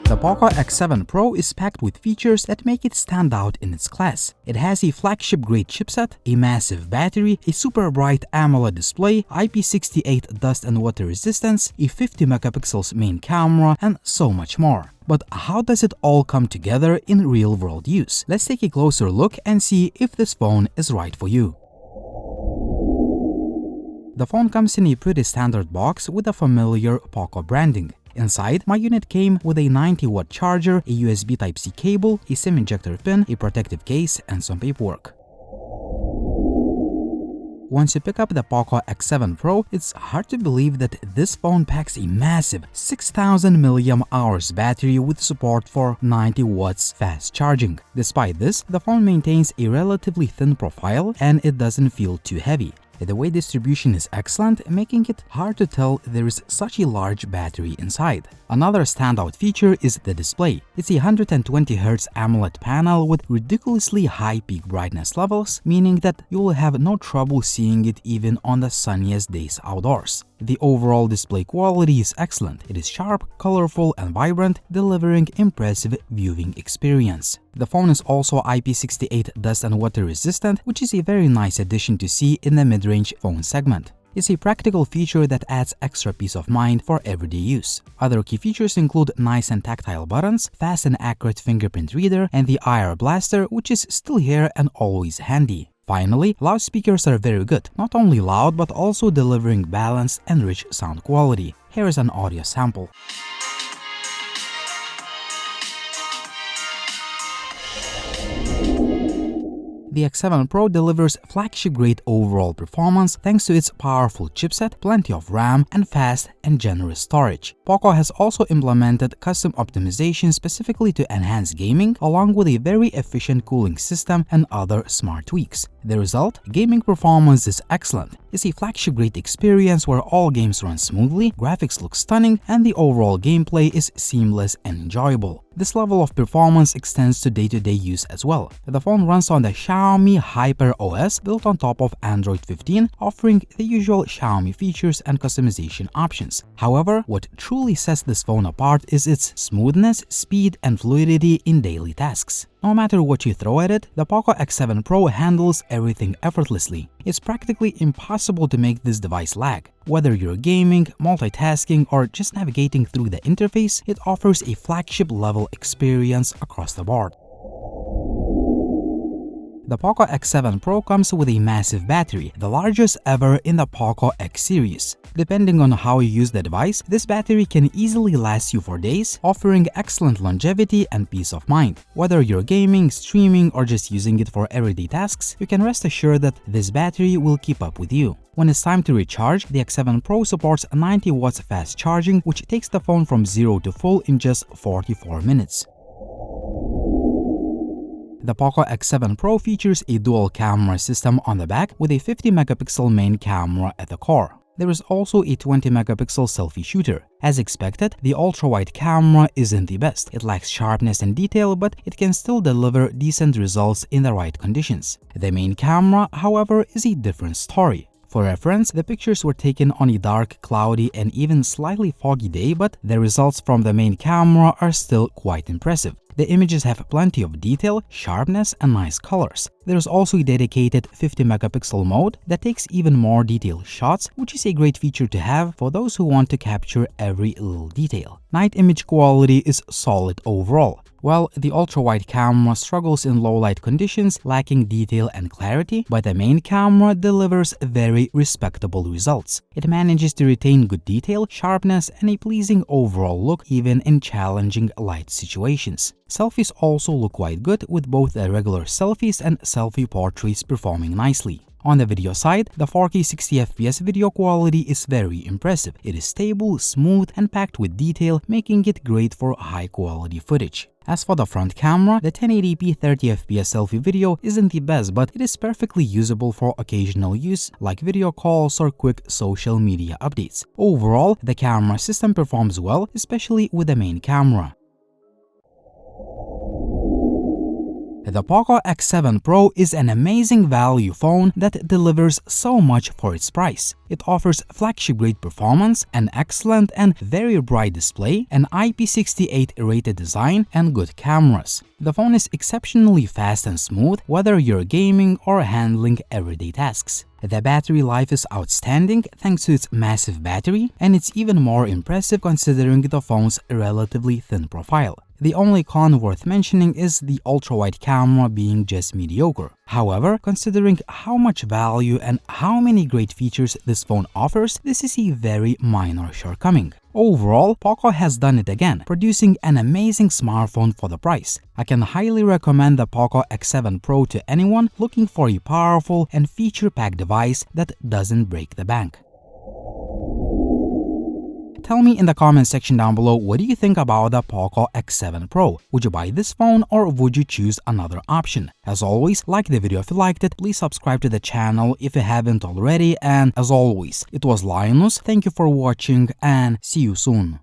The POCO X7 Pro is packed with features that make it stand out in its class. It has a flagship-grade chipset, a massive battery, a super bright AMOLED display, IP68 dust and water resistance, a 50 megapixels main camera, and so much more. But how does it all come together in real-world use? Let's take a closer look and see if this phone is right for you. The phone comes in a pretty standard box with the familiar POCO branding. Inside, my unit came with a 90-watt charger, a USB Type-C cable, a SIM ejector pin, a protective case, and some paperwork. Once you pick up the POCO X7 Pro, it's hard to believe that this phone packs a massive 6000 mAh battery with support for 90 watts fast charging. Despite this, the phone maintains a relatively thin profile and it doesn't feel too heavy. The weight distribution is excellent, making it hard to tell there is such a large battery inside. Another standout feature is the display. It's a 120Hz AMOLED panel with ridiculously high peak brightness levels, meaning that you will have no trouble seeing it even on the sunniest days outdoors. The overall display quality is excellent. It is sharp, colorful, and vibrant, delivering impressive viewing experience. The phone is also IP68 dust and water resistant, which is a very nice addition to see in the mid-range phone segment. It's a practical feature that adds extra peace of mind for everyday use. Other key features include nice and tactile buttons, fast and accurate fingerprint reader, and the IR blaster, which is still here and always handy. Finally, loudspeakers are very good, not only loud but also delivering balanced and rich sound quality. Here is an audio sample. The X7 Pro delivers flagship-grade overall performance thanks to its powerful chipset, plenty of RAM, and fast and generous storage. POCO has also implemented custom optimization specifically to enhance gaming, along with a very efficient cooling system and other smart tweaks. The result? Gaming performance is excellent. It's a flagship-grade experience where all games run smoothly, graphics look stunning, and the overall gameplay is seamless and enjoyable. This level of performance extends to day-to-day use as well. The phone runs on the Xiaomi Hyper OS built on top of Android 15, offering the usual Xiaomi features and customization options. However, what truly sets this phone apart is its smoothness, speed, and fluidity in daily tasks. No matter what you throw at it, the POCO X7 Pro handles everything effortlessly. It's practically impossible to make this device lag. Whether you're gaming, multitasking, or just navigating through the interface, it offers a flagship-level experience across the board. The POCO X7 Pro comes with a massive battery, the largest ever in the POCO X series. Depending on how you use the device, this battery can easily last you for days, offering excellent longevity and peace of mind. Whether you're gaming, streaming, or just using it for everyday tasks, you can rest assured that this battery will keep up with you. When it's time to recharge, the X7 Pro supports 90 watts fast charging, which takes the phone from 0 to full in just 44 minutes. The POCO X7 Pro features a dual camera system on the back with a 50 megapixel main camera at the core. There is also a 20 megapixel selfie shooter. As expected, the ultra-wide camera isn't the best. It lacks sharpness and detail, but it can still deliver decent results in the right conditions. The main camera, however, is a different story. For reference, the pictures were taken on a dark, cloudy, and even slightly foggy day, but the results from the main camera are still quite impressive. The images have plenty of detail, sharpness, and nice colors. There's also a dedicated 50 megapixel mode that takes even more detailed shots, which is a great feature to have for those who want to capture every little detail. Night image quality is solid overall. While the ultra-wide camera struggles in low-light conditions, lacking detail and clarity, but the main camera delivers very respectable results. It manages to retain good detail, sharpness, and a pleasing overall look even in challenging light situations. Selfies also look quite good, with both the regular selfies and selfie portraits performing nicely. On the video side, the 4K 60fps video quality is very impressive. It is stable, smooth, and packed with detail, making it great for high-quality footage. As for the front camera, the 1080p 30fps selfie video isn't the best, but it is perfectly usable for occasional use like video calls or quick social media updates. Overall, the camera system performs well, especially with the main camera. The POCO X7 Pro is an amazing value phone that delivers so much for its price. It offers flagship-grade performance, an excellent and very bright display, an IP68 rated design, and good cameras. The phone is exceptionally fast and smooth, whether you're gaming or handling everyday tasks. The battery life is outstanding thanks to its massive battery, and it's even more impressive considering the phone's relatively thin profile. The only con worth mentioning is the ultra-wide camera being just mediocre. However, considering how much value and how many great features this phone offers, this is a very minor shortcoming. Overall, POCO has done it again, producing an amazing smartphone for the price. I can highly recommend the POCO X7 Pro to anyone looking for a powerful and feature-packed device that doesn't break the bank. Tell me in the comment section down below, what do you think about the POCO X7 Pro? Would you buy this phone or would you choose another option? As always, like the video if you liked it, please subscribe to the channel if you haven't already, and as always, it was Linus, thank you for watching and see you soon.